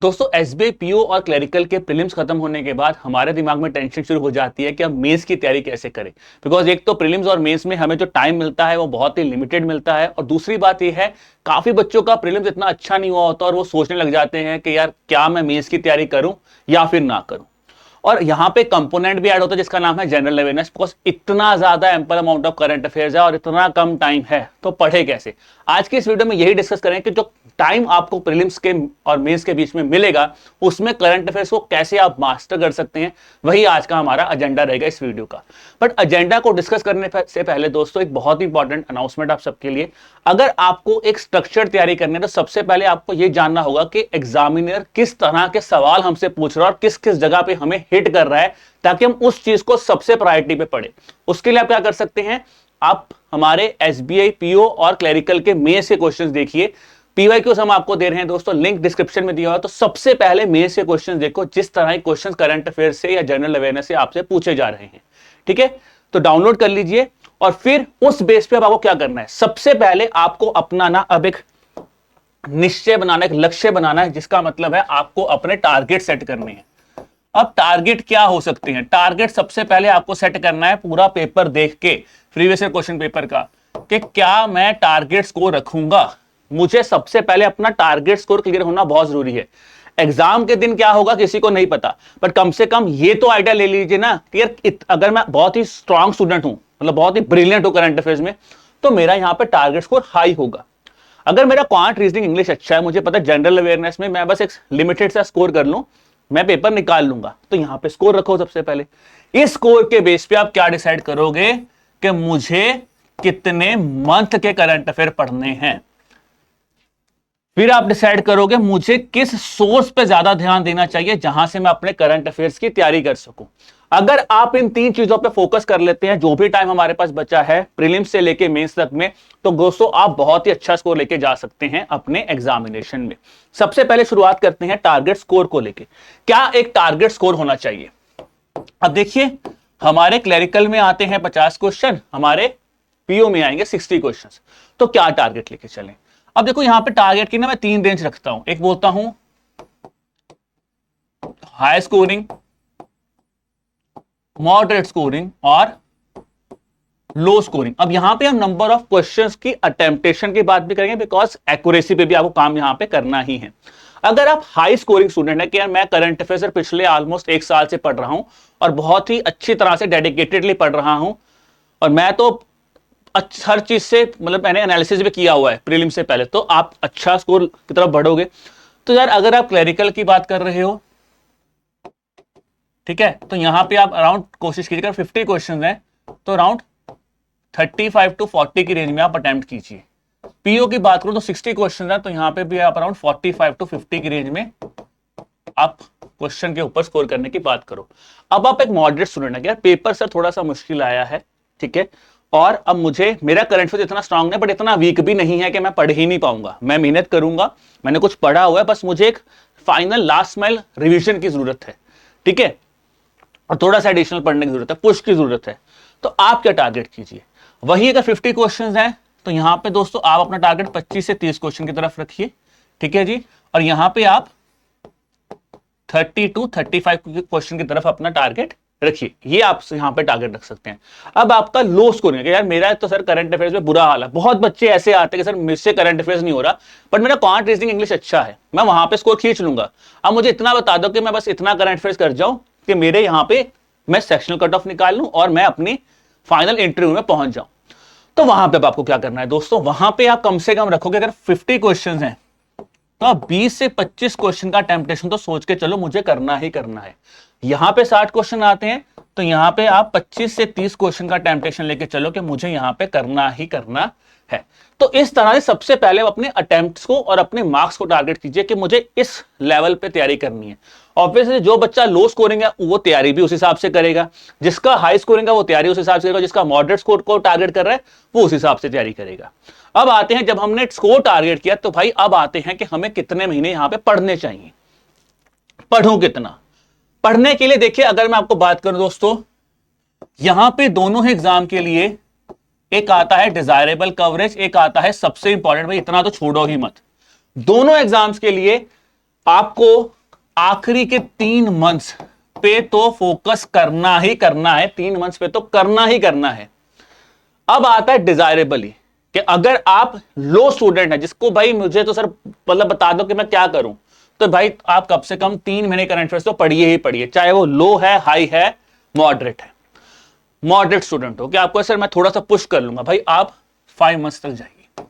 दोस्तों SBI PO और clerical के प्रीलिम्स खत्म होने के बाद हमारे दिमाग में टेंशन शुरू हो जाती है कि हम मेंस की तैयारी कैसे करें। बिकॉज एक तो प्रीलिम्स और मेंस में हमें जो टाइम मिलता है वो बहुत ही लिमिटेड मिलता है, और दूसरी बात ये है काफी बच्चों का प्रीलिम्स इतना अच्छा नहीं हुआ होता और वो सोचने लग जाते हैं कि यार क्या मैं मेंस की तैयारी करूं या फिर ना करूं। और यहाँ पे कंपोनेंट भी ऐड होता है जिसका नाम है जनरल अवेयरनेस। बिकॉज इतना ज्यादा ample amount of current affairs है और इतना कम टाइम है, तो पढ़े कैसे। आज की इस वीडियो में यही डिस्कस करें कि जो टाइम आपको प्रीलिम्स के और मेंस के बीच में मिलेगा उसमें करंट अफेयर्स को कैसे आप मास्टर कर सकते हैं, वही आज का हमारा एजेंडा रहेगा इस वीडियो का। बट एजेंडा को डिस्कस करने से पहले दोस्तों एक बहुत ही इंपॉर्टेंट अनाउंसमेंट आप सबके लिए। अगर आपको एक स्ट्रक्चर तैयारी करनी है तो सबसे पहले आपको यह जानना होगा कि एग्जामिनर किस तरह के सवाल हमसे पूछ रहा है और किस किस जगह पे हमें हिट कर रहा है, ताकि हम उस चीज को सबसे प्रायोरिटी पे पढ़े। उसके लिए आप क्या कर सकते हैं, आप हमारे एसबीआई पीओ और क्लरिकल के मेंस के क्वेश्चंस देखिए। पीवाईक्यूज हम आपको दे रहे हैं दोस्तों, लिंक डिस्क्रिप्शन में दिया हुआ है। तो सबसे पहले मेंस के क्वेश्चंस देखो, जिस तरह के क्वेश्चंस करंट अफेयर से या जनरल अवेयरनेस से आपसे पूछे जा रहे हैं। ठीक है, तो डाउनलोड कर लीजिए और फिर उस बेस पे अब आपको क्या करना है। सबसे पहले आपको अपना ना अब एक निश्चय बनाना, एक लक्ष्य बनाना है, जिसका मतलब है आपको अपने टारगेट सेट करने हैं। अब टारगेट क्या हो सकते हैं? टारगेट सबसे पहले आपको सेट करना है पूरा पेपर देख के, प्रीवियस ईयर क्वेश्चन पेपर का, कि क्या मैं टारगेट स्कोर रखूंगा। मुझे सबसे पहले अपना टारगेट स्कोर क्लियर होना बहुत जरूरी है। एग्जाम के दिन क्या होगा किसी को नहीं पता, बट कम से कम ये तो आइडिया ले लीजिए ना कि यार अगर मैं बहुत ही स्ट्रांग स्टूडेंट हूं, मतलब बहुत ही ब्रिलियंट हूं करंट अफेयर्स में, तो मेरा यहां पे टारगेट स्कोर हाई होगा। अगर मेरा क्वांट रीजनिंग इंग्लिश अच्छा है, मुझे पता है जनरल अवेयरनेस में मैं बस एक लिमिटेड सा स्कोर कर लूं, मैं पेपर निकाल लूंगा, तो यहां पे स्कोर रखो सबसे पहले। इस स्कोर के बेस पे आप क्या डिसाइड करोगे कि मुझे कितने मंथ के करंट अफेयर पढ़ने हैं। फिर आप डिसाइड करोगे मुझे किस सोर्स पे ज्यादा ध्यान देना चाहिए जहां से मैं अपने करंट अफेयर्स की तैयारी कर सकूं। अगर आप इन तीन चीजों पे फोकस कर लेते हैं, जो भी टाइम हमारे पास बचा है प्रीलिम्स से लेके मेंस तक में, तो दोस्तों आप बहुत ही अच्छा स्कोर लेके जा सकते हैं अपने एग्जामिनेशन में। सबसे पहले शुरुआत करते हैं टारगेट स्कोर को लेके। क्या एक टारगेट स्कोर होना चाहिए? अब देखिए, हमारे क्लरिकल में आते हैं 50 क्वेश्चन, हमारे पीओ में आएंगे 60 क्वेश्चन। तो क्या टारगेट लेके चलें? अब देखो यहां पे टारगेट की ना मैं तीन रेंज रखता हूं। एक बोलता हूं हाई स्कोरिंग, मॉडरेट स्कोरिंग और लो स्कोरिंग। अब यहां पे हम नंबर ऑफ क्वेश्चंस की अटेम्प्टेशन की बात भी करेंगे, बिकॉज एक्यूरेसी पे भी आपको काम यहां पे करना ही है। अगर आप हाई स्कोरिंग स्टूडेंट है कि यार मैं करंट अफेयर्स पिछले ऑलमोस्ट एक साल से पढ़ रहा हूं और बहुत ही अच्छी तरह से डेडिकेटेडली पढ़ रहा हूं, और मैं तो हर चीज से मतलब मैंने एनालिसिस भी किया हुआ है प्रीलिम से पहले, तो आप अच्छा स्कोर की तरफ बढ़ोगे। तो यार अगर आप क्लरिकल की बात कर रहे हो, ठीक है, तो यहां पे आप अराउंड कोशिश कीजिएगा, 50 क्वेश्चन है तो अराउंड 35 टू 40 की रेंज में आप अटेम्प्ट कीजिए। पीओ की बात करूं तो 60 क्वेश्चन है, तो यहां पे भी आप अराउंड 45 टू 50 की रेंज में आप क्वेश्चन के ऊपर स्कोर करने की बात करो। अब आप एक मॉडरेट स्टूडेंट है, यार पेपर सर थोड़ा सा मुश्किल आया है, ठीक है, और अब मुझे मेरा करंट अफेयर्स इतना स्ट्रांग नहीं बट इतना वीक भी नहीं है कि मैं पढ़ ही नहीं पाऊंगा। मैं मेहनत करूंगा, मैंने कुछ पढ़ा हुआ है, बस मुझे एक फाइनल लास्ट माइल रिवीजन की जरूरत है, ठीक है, और थोड़ा सा एडिशनल पढ़ने की जरूरत है, पुश की जरूरत है। तो आप क्या टारगेट कीजिए? वही अगर 50 क्वेश्चन हैं तो यहां पे दोस्तों आप अपना टारगेट 25 से 30 क्वेश्चन की तरफ रखिए, ठीक है जी, और यहां पे आप 30 टू 35 क्वेश्चन की तरफ अपना टारगेट रखिए। ये आप यहां पे टारगेट रख सकते हैं। अब आपका लो स्कोरिंग है, यार मेरा तो सर करंट अफेयर्स में बुरा हाल है। बहुत बच्चे ऐसे आते हैं कि सर मुझसे करंट अफेयर्स नहीं हो रहा, बट मेरा क्वांट रीजनिंग इंग्लिश अच्छा है, मैं वहां पे स्कोर खींच लूंगा। अब मुझे इतना बता दो कि मैं बस इतना करंट अफेयर्स कर जाऊं कि मेरे यहां पे मैं सेक्शनल कट ऑफ निकाल लूं और मैं अपनी फाइनल इंटरव्यू में पहुंच जाऊं। तो वहां पे आपको क्या करना है दोस्तों, वहां पे आप कम से कम रखोगे, अगर 50 क्वेश्चन हैं तो आप 20 से 25 क्वेश्चन का टेम्पटेशन तो सोच के चलो मुझे करना ही करना है। यहां पे 60 क्वेश्चन आते हैं तो यहां पे आप 25 से 30 क्वेश्चन का टेम्पटेशन लेके चलो कि मुझे यहां पे करना ही करना है। तो इस तरह से सबसे पहले अपने अटेम्प्ट्स को और अपने मार्क्स को टारगेट कीजिए कि मुझे इस लेवल पे तैयारी करनी है। ऑब्वियसली जो बच्चा लो स्कोरिंग है वो तैयारी भी उस हिसाब से करेगा, जिसका हाई स्कोरिंग है वो तैयारी उस हिसाब से करेगा, जिसका मॉडरेट स्कोर को टारगेट कर रहा है वो उस हिसाब से तैयारी करेगा। अब आते हैं, जब हमने स्कोर टारगेट किया तो भाई अब आते हैं कि हमें कितने महीने यहां पे पढ़ने चाहिए। पढ़ूं कितना? पढ़ने के लिए देखिए, अगर मैं आपको बात करूं दोस्तों, यहां पे दोनों ही एग्जाम के लिए एक आता है डिजायरेबल कवरेज, एक आता है सबसे इंपॉर्टेंट, भाई इतना तो छोड़ो ही मत। दोनों एग्जाम्स के लिए आपको आखिरी के 3 मंथ्स पे तो फोकस करना ही करना है, 3 मंथ्स पे तो करना ही करना है। अब आता है डिजायरेबली, कि अगर आप लो स्टूडेंट है, जिसको भाई मुझे तो सर मतलब बता दो कि मैं क्या करूं, तो भाई आप कम से कम 3 महीने करंट अफेयर्स तो पढ़िए ही पढ़िए, चाहे वो लो है, हाई है, मॉडरेट है। मॉडरेट स्टूडेंट हो कि आपको सर मैं थोड़ा सा पुश कर लूंगा, भाई आप 5 मंथ्स तक जाइए,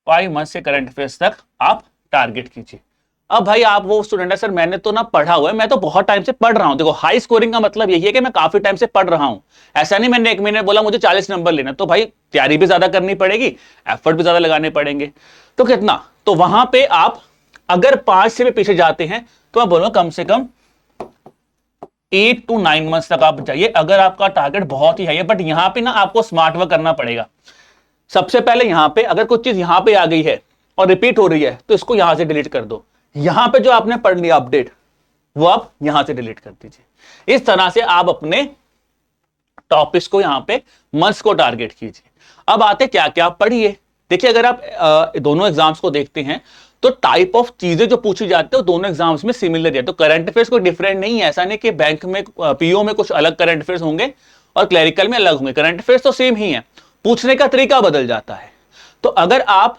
5 मंथ से करंट अफेयर्स तक आप टारगेट कीजिए। अब भाई आप वो स्टूडेंट है, सर मैंने तो ना पढ़ा हुआ है, मैं तो बहुत टाइम से पढ़ रहा हूं। देखो हाई स्कोरिंग का मतलब यही है कि मैं काफी टाइम से पढ़ रहा हूं, ऐसा नहीं मैंने 1 महीने बोला मुझे 40 नंबर लेना, तो भाई तैयारी भी ज्यादा करनी पड़ेगी, एफर्ट भी ज्यादा लगाने पड़ेंगे। तो कितना, तो वहां पे आप अगर 5 से भी पीछे जाते हैं तो मैं बोलूंगा कम से कम 8 to 9 मंथ्स तक आप जाइए, अगर आपका टारगेट बहुत ही हाई है। बट यहां पे ना आपको स्मार्ट वर्क करना पड़ेगा। सबसे पहले यहां पे अगर कुछ चीज यहां पे आ गई है और रिपीट हो रही है तो इसको यहां से डिलीट कर दो। यहां पे जो आपने पढ़ लिया अपडेट, वो आप यहां से डिलीट कर दीजिए। इस तरह से आप अपने टॉपिक्स को यहां पे मंथ्स को टारगेट कीजिए। अब आते क्या क्या आप पढ़िए। देखिए अगर आप दोनों एग्जाम्स को देखते हैं तो टाइप ऑफ चीजें जो पूछी जाती है वो दोनों एग्जाम्स में सिमिलर है। तो करंट अफेयर्स कोई डिफरेंट नहीं है, ऐसा नहीं कि बैंक में पीओ में कुछ अलग करंट अफेयर्स होंगे और क्लरिकल में अलग होंगे। करंट अफेयर्स तो सेम ही है, पूछने का तरीका बदल जाता है। तो अगर आप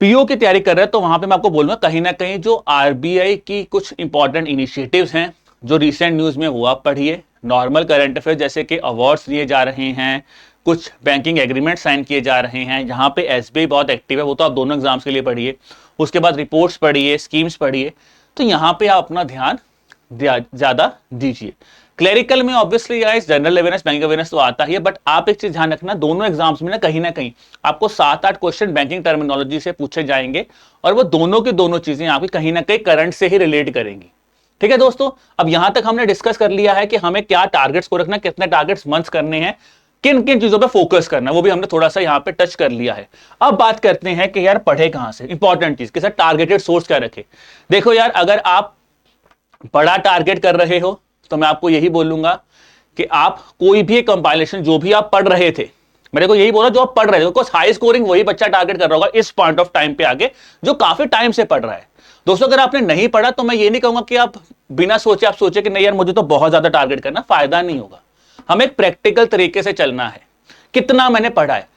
पीओ की तैयारी कर रहे हैं तो वहां पे मैं आपको बोलूंगा कहीं ना कहीं जो आरबीआई की कुछ इंपॉर्टेंट इनिशिएटिव्स हैं जो रिसेंट न्यूज में, वो आप पढ़िए। नॉर्मल करंट अफेयर जैसे कि अवार्ड्स दिए जा रहे हैं, कुछ बैंकिंग एग्रीमेंट साइन किए जा रहे हैं, यहाँ पे एसबीआई बहुत एक्टिव है, वो तो आप दोनों एग्जाम्स के लिए पढ़िए। उसके बाद रिपोर्ट्स पढ़िए, स्कीम्स पढ़िए, तो यहाँ पे आप अपना ध्यान ज्यादा दीजिए। क्लरिकल में obviously guys general awareness, banking awareness तो आता ही है, बट आप एक चीज ध्यान रखना, दोनों एग्जाम्स में ना कहीं आपको 7-8 क्वेश्चन बैंकिंग टर्मिनोलॉजी से पूछे जाएंगे और वो दोनों की दोनों चीजें आपकी कहीं ना कहीं करंट से ही रिलेट करेंगी। ठीक है दोस्तों, अब यहां तक हमने डिस्कस कर लिया है कि हमें क्या टारगेट्स को रखना, कितने टारगेट्स मंथ्स करने हैं, किन किन चीजों पे फोकस करना है, वो भी हमने थोड़ा सा यहां पे टच कर लिया है। अब बात करते हैं कि यार पढ़े कहां से, इंपॉर्टेंट चीज के साथ टारगेटेड सोर्स क्या रखे। देखो यार अगर आप बड़ा टारगेट कर रहे हो तो मैं आपको यही बोलूंगा कि आप कोई भी कंपाइलेशन जो भी आप पढ़ रहे थे, मेरे को यही बोला जो आप पढ़ रहे थे, बिकॉज हाई स्कोरिंग वही बच्चा टारगेट कर रहा होगा इस पॉइंट ऑफ टाइम पे आगे जो काफी टाइम से पढ़ रहा है। दोस्तों अगर आपने नहीं पढ़ा तो मैं ये नहीं कहूंगा कि आप बिना सोचे आप सोचे कि नहीं यार मुझे तो बहुत ज्यादा टारगेट करना, फायदा नहीं होगा। हमें एक प्रैक्टिकल तरीके से चलना है। कितना मैंने पढ़ा है,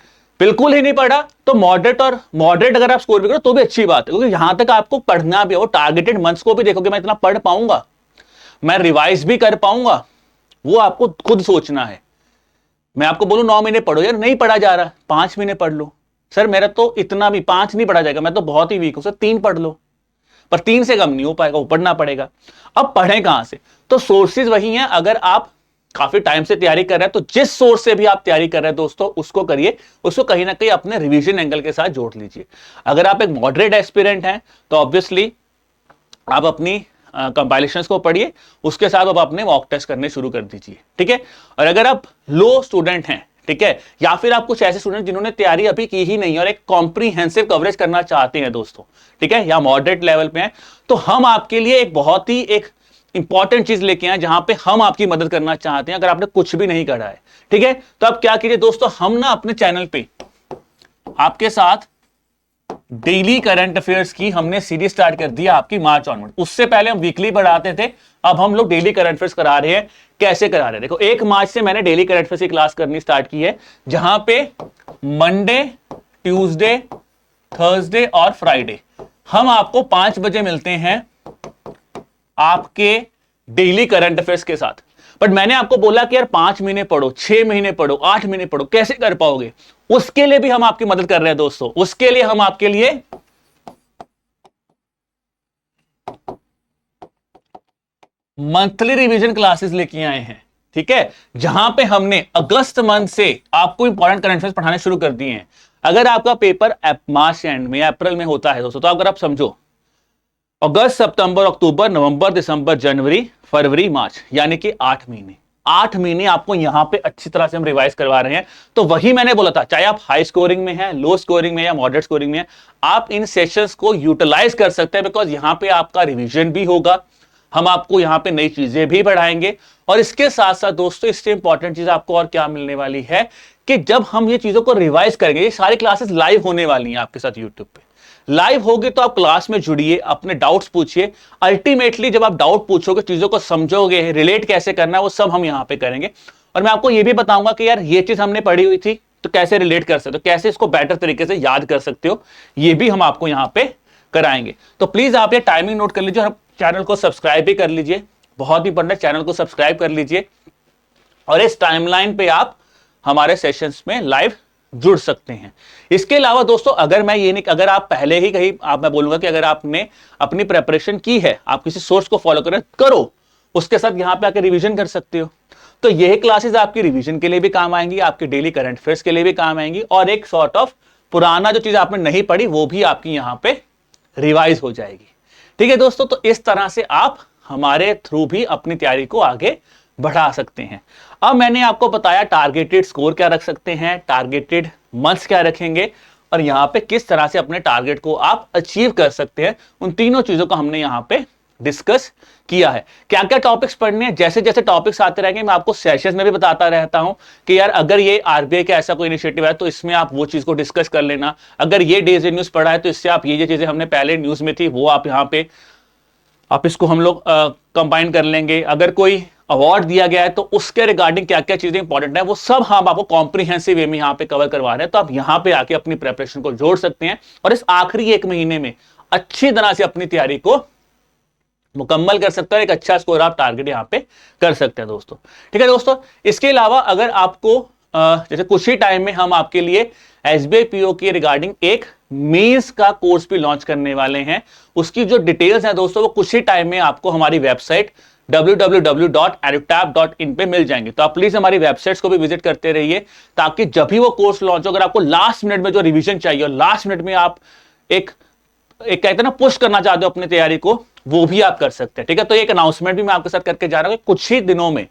बिल्कुल ही नहीं पढ़ा तो मॉडरेट अगर आप स्कोर भी करो तो भी अच्छी बात है, क्योंकि यहां तक आपको पढ़ना भी हो, टारगेटेड मंथ्स को भी देखोगे मैं इतना पढ़ पाऊंगा, मैं रिवाइज भी कर पाऊंगा, वो आपको खुद सोचना है। मैं आपको बोलूं 9 महीने पढ़ो, यार नहीं पढ़ा जा रहा, 5 महीने पढ़ लो। सर मेरा तो इतना भी 5 नहीं पढ़ा जाएगा, मैं तो बहुत ही वीक हूं, सर 3 पढ़ लो, पर 3 से कम नहीं हो पाएगा, वो पढ़ना पड़ेगा। अब पढ़ें कहां से, तो सोर्सेज वही हैं। अगर आप काफी टाइम से तैयारी कर रहे हैं तो जिस सोर्स से भी आप तैयारी कर रहे हैं दोस्तों उसको करिए, उसको कहीं ना कहीं अपने रिवीजन एंगल के साथ जोड़ लीजिए। अगर आप एक मॉडरेट एस्पिरेंट हैं तो ऑब्वियसली आप अपनी कंपाइलेशंस को पढ़िए, उसके साथ आप अपने मॉक टेस्ट करने शुरू कर दीजिए। ठीक है, और अगर आप लो स्टूडेंट हैं, ठीक है, या फिर आप कुछ ऐसे स्टूडेंट जिन्होंने तैयारी अभी की ही नहीं और एक कॉम्प्रिहेंसिव कवरेज करना चाहते हैं दोस्तों, ठीक है, या मॉडरेट लेवल पे हैं, तो हम आपके लिए एक बहुत ही एक इंपॉर्टेंट चीज लेके आए जहां पे हम आपकी मदद करना चाहते हैं। अगर आपने कुछ भी नहीं करा है, ठीक है, तो आप क्या कीजिए दोस्तों, हम ना अपने चैनल पे आपके साथ डेली करंट अफेयर्स की हमने सीरीज स्टार्ट कर दी आपकी मार्च ऑनवर्ड। उससे पहले हम वीकली बढ़ाते थे, अब हम लोग डेली करंट अफेयर्स करा रहे हैं। कैसे करा रहे हैं, देखो 1 मार्च से मैंने डेली करंट अफेयर्स की क्लास करनी स्टार्ट की है, जहां पे मंडे, ट्यूसडे, थर्सडे और फ्राइडे हम आपको 5 बजे मिलते हैं आपके डेली करंट अफेयर्स के साथ। बट मैंने आपको बोला कि यार 5 महीने पढ़ो, 6 महीने पढ़ो, 8 महीने पढ़ो, कैसे कर पाओगे, उसके लिए भी हम आपकी मदद कर रहे हैं दोस्तों। उसके लिए हम आपके लिए मंथली रिवीजन क्लासेस लेके आए हैं, ठीक है, जहां पे हमने अगस्त मंथ से आपको इंपॉर्टेंट करंट अफेयर्स पढ़ाने शुरू कर दिए हैं। अगर आपका पेपर मार्च एंड में, अप्रैल में होता है दोस्तों, तो अगर आप समझो अगस्त, सितंबर, अक्टूबर, नवंबर, दिसंबर, जनवरी, फरवरी, मार्च, यानी कि 8 महीने, 8 महीने आपको यहां पे अच्छी तरह से हम रिवाइज करवा रहे हैं। तो वही मैंने बोला था, चाहे आप हाई स्कोरिंग में हैं, लो स्कोरिंग में या मॉडरेट स्कोरिंग में हैं, आप इन सेशंस को यूटिलाइज कर सकते हैं, बिकॉज यहां पे आपका रिवीजन भी होगा, हम आपको यहां पे नई चीजें भी पढ़ाएंगे। और इसके साथ साथ दोस्तों इससे इंपॉर्टेंट चीज आपको और क्या मिलने वाली है कि जब हम ये चीजों को रिवाइज करेंगे, ये सारी क्लासेस लाइव होने वाली हैं आपके साथ यूट्यूब पे, लाइव होगी तो आप क्लास में जुड़िए, अपने डाउट्स पूछिए। अल्टीमेटली जब आप डाउट पूछोगे, चीजों को समझोगे, रिलेट कैसे करना है, वो सब हम यहाँ पे करेंगे। और मैं आपको ये भी बताऊंगा कि यार ये चीज हमने पढ़ी हुई थी तो कैसे रिलेट कर सकते हो, कैसे इसको बेटर तरीके से याद कर सकते हो, ये भी हम आपको यहाँ पे कराएंगे। तो प्लीज आप ये टाइमिंग नोट कर लीजिए और चैनल को सब्सक्राइब भी कर लीजिए, बहुत इंपॉर्टेंट है, चैनल को सब्सक्राइब कर लीजिए। और इस टाइमलाइन पे आप हमारे सेशंस में लाइव जुड़ सकते हैं। इसके अलावा दोस्तों, अगर मैं ये नहीं, अगर आप पहले ही कहीं मैं बोलूंगा कि अगर आपने अपनी प्रेपरेशन की है, आप किसी सोर्स को फॉलो करो, उसके साथ यहां पे आकर रिवीजन कर सकते हो। तो यही क्लासेस आपकी रिवीजन के लिए भी काम आएंगी, आपके डेली करंट अफेयर्स के लिए भी काम आएंगी, और एक सॉर्ट ऑफ पुराना जो चीज आपने नहीं पढ़ी वो भी आपकी यहां पे रिवाइज हो जाएगी। ठीक है दोस्तों, तो इस तरह से आप हमारे थ्रू भी अपनी तैयारी को आगे बढ़ा सकते हैं। अब मैंने आपको बताया टारगेटेड स्कोर क्या रख सकते हैं, टारगेटेड मंथ्स क्या रखेंगे, और यहां पे किस तरह से अपने टारगेट को आप अचीव कर सकते हैं। उन तीनों चीजों को हमने यहां पे डिस्कस किया है। क्या क्या टॉपिक्स पढ़ने हैं, जैसे जैसे टॉपिक्स आते रहेंगे मैं आपको सेशंस में भी बताता रहता हूं कि यार अगर ये आरबीआई का ऐसा कोई इनिशिएटिव है तो इसमें आप वो चीज को डिस्कस कर लेना, अगर ये डेज न्यूज पढ़ा है तो इससे आप ये चीजें हमने पहले न्यूज में थी वो आप यहाँ पे आप इसको हम लोग कंबाइन कर लेंगे, अगर कोई अवार्ड दिया गया है तो उसके रिगार्डिंग क्या क्या चीजें इंपॉर्टेंट है वो सब हम आपको कॉम्प्रिहेंसिव वे में यहाँ पे कवर करवा रहे हैं। तो आप यहाँ पे आके अपनी प्रेपरेशन को जोड़ सकते हैं और इस आखिरी एक महीने में अच्छी तरह से अपनी तैयारी को मुकम्मल कर सकते हैं, एक अच्छा स्कोर आप टारगेट यहाँ पे कर सकते हैं दोस्तों। ठीक है दोस्तों, इसके अलावा अगर आपको जैसे कुछ ही टाइम में हम आपके लिए एसबीआई पीओ के रिगार्डिंग एक मेंस का कोर्स भी लॉन्च करने वाले हैं, उसकी जो डिटेल्स हैं दोस्तों वो कुछ ही टाइम में आपको हमारी वेबसाइट www.edutap.in पे मिल जाएंगे। तो आप प्लीज हमारी वेबसाइट्स को भी विजिट करते रहिए ताकि जब भी वो कोर्स लॉन्च हो, अगर आपको लास्ट मिनट में जो रिवीजन चाहिए और लास्ट मिनट में आप एक कहते हैं ना पुश करना चाहते हो अपनी तैयारी को, वो भी आप कर सकते हैं। ठीक है, तो एक अनाउंसमेंट भी मैं आपके साथ करके जा रहा हूं, कुछ ही दिनों में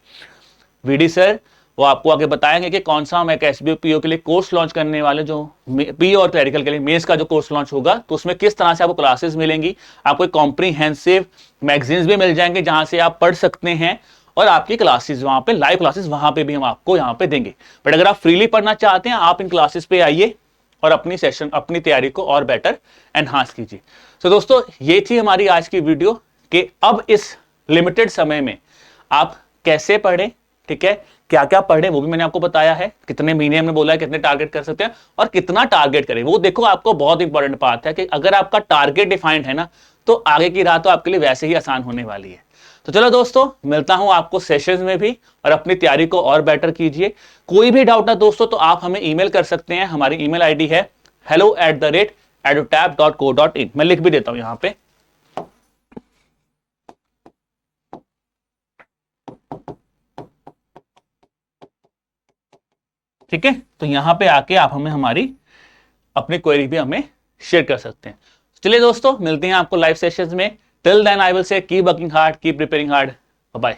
वीडी सर वो आपको आगे बताएंगे कि कौन सा हम एक एसबीआई पीओ के लिए कोर्स लॉन्च करने वाले, जो पीओ और क्लरिकल के लिए मेंस का जो कोर्स लॉन्च होगा, तो उसमें किस तरह से आपको क्लासेस मिलेंगी, आपको कॉम्प्रिहेंसिव मैगजीन्स भी मिल जाएंगे जहां से आप पढ़ सकते हैं, और आपकी क्लासेस वहां पे लाइव क्लासेस वहां पे भी हम आपको यहाँ पे देंगे। बट अगर आप फ्रीली पढ़ना चाहते हैं आप इन क्लासेस पे आइए और अपनी तैयारी को और बेटर एनहांस कीजिए। तो दोस्तों ये थी हमारी आज की वीडियो कि अब इस लिमिटेड समय में आप कैसे पढ़ें, ठीक है, क्या क्या पढ़ें वो भी मैंने आपको बताया है, कितने महीने हमने बोला है, कितने टारगेट कर सकते हैं और कितना टारगेट करें वो देखो। आपको बहुत इंपॉर्टेंट बात है कि अगर आपका टारगेट डिफाइंड है ना तो आगे की राह तो आपके लिए वैसे ही आसान होने वाली है। तो चलो दोस्तों, मिलता हूं आपको सेशंस में भी, और अपनी तैयारी को और बेटर कीजिए। कोई भी डाउट है दोस्तों तो आप हमें ईमेल कर सकते हैं, हमारी ईमेल आईडी है hello@edutap.co.in। मैं लिख भी देता हूं यहां पे, ठीक है। तो यहां पे आके आप हमें हमारी अपनी क्वेरी भी हमें शेयर कर सकते हैं। चलिए दोस्तों, मिलते हैं आपको लाइव सेशंस में। Till then I will say keep working hard, keep preparing hard, bye bye.